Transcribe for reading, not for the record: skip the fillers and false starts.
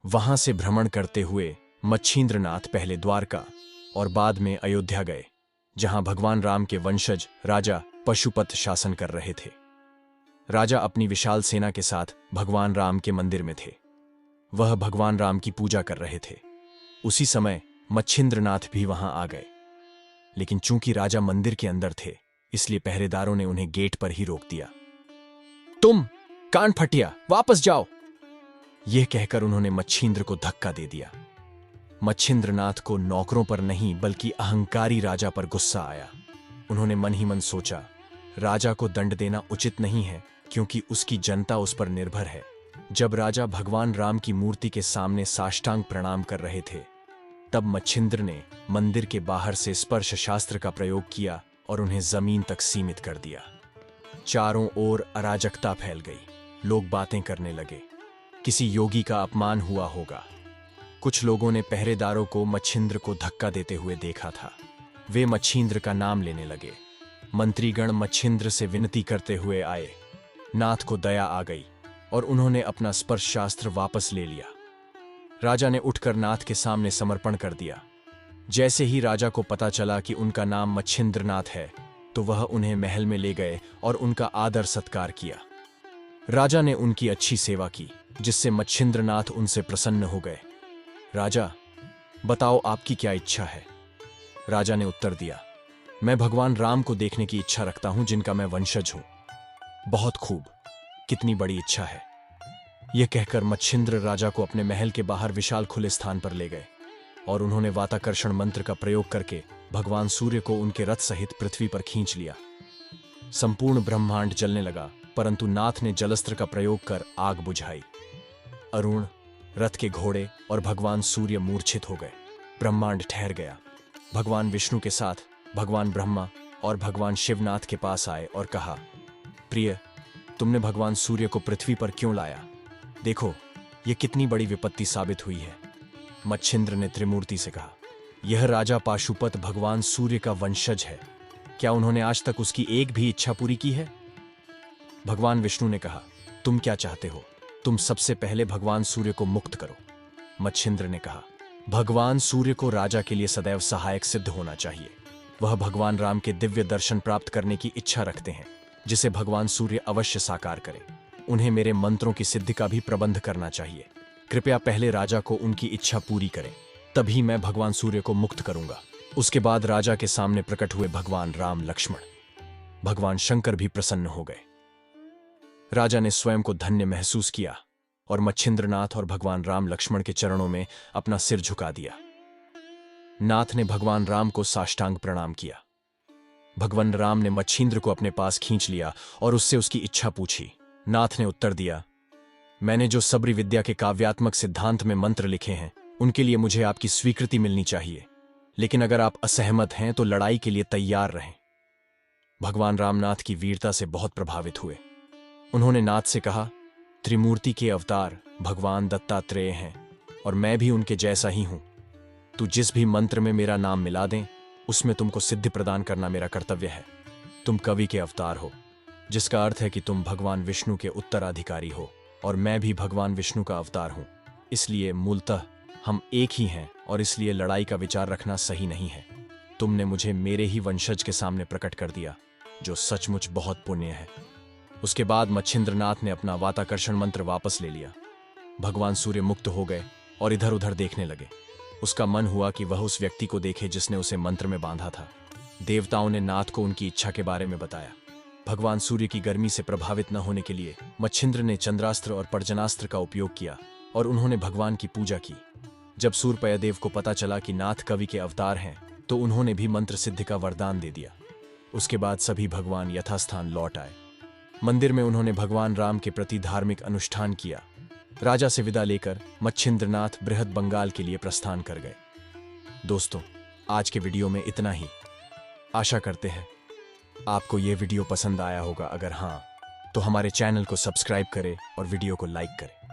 वहां से भ्रमण करते हुए मच्छिंद्रनाथ पहले द्वारका और बाद में अयोध्या गए, जहां भगवान राम के वंशज राजा पशुपत शासन कर रहे थे। राजा अपनी विशाल सेना के साथ भगवान राम के मंदिर में थे। वह भगवान राम की पूजा कर रहे थे। उसी समय मच्छिंद्रनाथ भी वहां आ गए, लेकिन चूंकि राजा मंदिर के अंदर थे, इसलिए पहरेदारों ने उन्हें गेट पर ही रोक दिया। तुम कान फटिया, वापस जाओ, यह कहकर उन्होंने मच्छिंद्र को धक्का दे दिया। मच्छिंद्रनाथ को नौकरों पर नहीं बल्कि अहंकारी राजा पर गुस्सा आया। उन्होंने मन ही मन सोचा, राजा को दंड देना उचित नहीं है, क्योंकि उसकी जनता उस पर निर्भर है। जब राजा भगवान राम की मूर्ति के सामने साष्टांग प्रणाम कर रहे थे, तब मच्छिंद्र ने मंदिर के बाहर से स्पर्श शास्त्र का प्रयोग किया और उन्हें जमीन तक सीमित कर दिया। चारों ओर अराजकता फैल गई। लोग बातें करने लगे, किसी योगी का अपमान हुआ होगा। कुछ लोगों ने पहरेदारों को मच्छिंद्र को धक्का देते हुए देखा था। वे मच्छिंद्र का नाम लेने लगे। मंत्रीगण मच्छिंद्र से विनती करते हुए आए। नाथ को दया आ गई और उन्होंने अपना स्पर्श शास्त्र वापस ले लिया। राजा ने उठकर नाथ के सामने समर्पण कर दिया। जैसे ही राजा को पता चला कि उनका नाम मच्छिंद्रनाथ है, तो वह उन्हें महल में ले गए और उनका आदर सत्कार किया। राजा ने उनकी अच्छी सेवा की, जिससे मच्छिंद्रनाथ उनसे प्रसन्न हो गए। राजा, बताओ आपकी क्या इच्छा है? राजा ने उत्तर दिया, मैं भगवान राम को देखने की इच्छा रखता हूं, जिनका मैं वंशज हूं। बहुत खूब, कितनी बड़ी इच्छा है। यह कहकर मच्छिंद्र राजा को अपने महल के बाहर विशाल खुले स्थान पर ले गए और उन्होंने वाताकर्षण मंत्र का प्रयोग करके भगवान सूर्य को उनके रथ सहित पृथ्वी पर खींच लिया। संपूर्ण ब्रह्मांड जलने लगा, परंतु नाथ ने जलस्त्र का प्रयोग कर आग बुझाई। अरुण, रथ के घोड़े और भगवान सूर्य मूर्छित हो गए। ब्रह्मांड ठहर गया। भगवान विष्णु के साथ भगवान ब्रह्मा और भगवान शिवनाथ के पास आए और कहा, प्रिय, तुमने भगवान सूर्य को पृथ्वी पर क्यों लाया? देखो, यह कितनी बड़ी विपत्ति साबित हुई है। मच्छिंद्र ने त्रिमूर्ति से कहा, यह राजा पाशुपत भगवान सूर्य का वंशज है। क्या उन्होंने आज तक उसकी एक भी इच्छा पूरी की है? भगवान विष्णु ने कहा, तुम क्या चाहते हो? तुम सबसे पहले भगवान सूर्य को मुक्त करो। मच्छिंद्र ने कहा, भगवान सूर्य को राजा के लिए सदैव सहायक सिद्ध होना चाहिए। वह भगवान राम के दिव्य दर्शन प्राप्त करने की इच्छा रखते हैं, जिसे भगवान सूर्य अवश्य साकार करें। उन्हें मेरे मंत्रों की सिद्धि का भी प्रबंध करना चाहिए। कृपया पहले राजा को उनकी इच्छा पूरी करें, तभी मैं भगवान सूर्य को मुक्त करूंगा। उसके बाद राजा के सामने प्रकट हुए भगवान राम लक्ष्मण। भगवान शंकर भी प्रसन्न हो गए। राजा ने स्वयं को धन्य महसूस किया और मच्छिंद्रनाथ और भगवान राम लक्ष्मण के चरणों में अपना सिर झुका दिया। नाथ ने भगवान राम को साष्टांग प्रणाम किया। भगवान राम ने मच्छिंद्र को अपने पास खींच लिया और उससे उसकी इच्छा पूछी। नाथ ने उत्तर दिया, मैंने जो सबरी विद्या के काव्यात्मक सिद्धांत में मंत्र लिखे हैं, उनके लिए मुझे आपकी स्वीकृति मिलनी चाहिए, लेकिन अगर आप असहमत हैं तो लड़ाई के लिए तैयार रहें। भगवान रामनाथ की वीरता से बहुत प्रभावित हुए। उन्होंने नाथ से कहा, त्रिमूर्ति के अवतार भगवान दत्तात्रेय हैं और मैं भी उनके जैसा ही हूं। तू जिस भी मंत्र में मेरा नाम मिला दें, उसमें तुमको सिद्धि प्रदान करना मेरा कर्तव्य है। तुम कवि के अवतार हो, जिसका अर्थ है कि तुम भगवान विष्णु के उत्तराधिकारी हो और मैं भी भगवान विष्णु का अवतार हूं। इसलिए मूलतः हम एक ही हैं और इसलिए लड़ाई का विचार रखना सही नहीं है। तुमने मुझे मेरे ही वंशज के सामने प्रकट कर दिया, जो सचमुच बहुत पुण्य है। उसके बाद मच्छिंद्रनाथ ने अपना वाताकर्षण मंत्र वापस ले लिया। भगवान सूर्य मुक्त हो गए और इधर उधर देखने लगे। उसका मन हुआ कि वह उस व्यक्ति को देखे जिसने उसे मंत्र में बांधा था। देवताओं ने नाथ को उनकी इच्छा के बारे में बताया। भगवान सूर्य की गर्मी से प्रभावित न होने के लिए मच्छिंद्र ने चंद्रास्त्र और पर्जनास्त्र का उपयोग किया और उन्होंने भगवान की पूजा की। जब सूर्यपयदेव को पता चला कि नाथ कवि के अवतार हैं, तो उन्होंने भी मंत्र सिद्धि का वरदान दे दिया। उसके बाद सभी भगवान यथास्थान लौट आए। मंदिर में उन्होंने भगवान राम के प्रति धार्मिक अनुष्ठान किया। राजा से विदा लेकर मच्छिंद्रनाथ बृहद बंगाल के लिए प्रस्थान कर गए। दोस्तों, आज के वीडियो में इतना ही। आशा करते हैं आपको यह वीडियो पसंद आया होगा। अगर हाँ, तो हमारे चैनल को सब्सक्राइब करें और वीडियो को लाइक करें।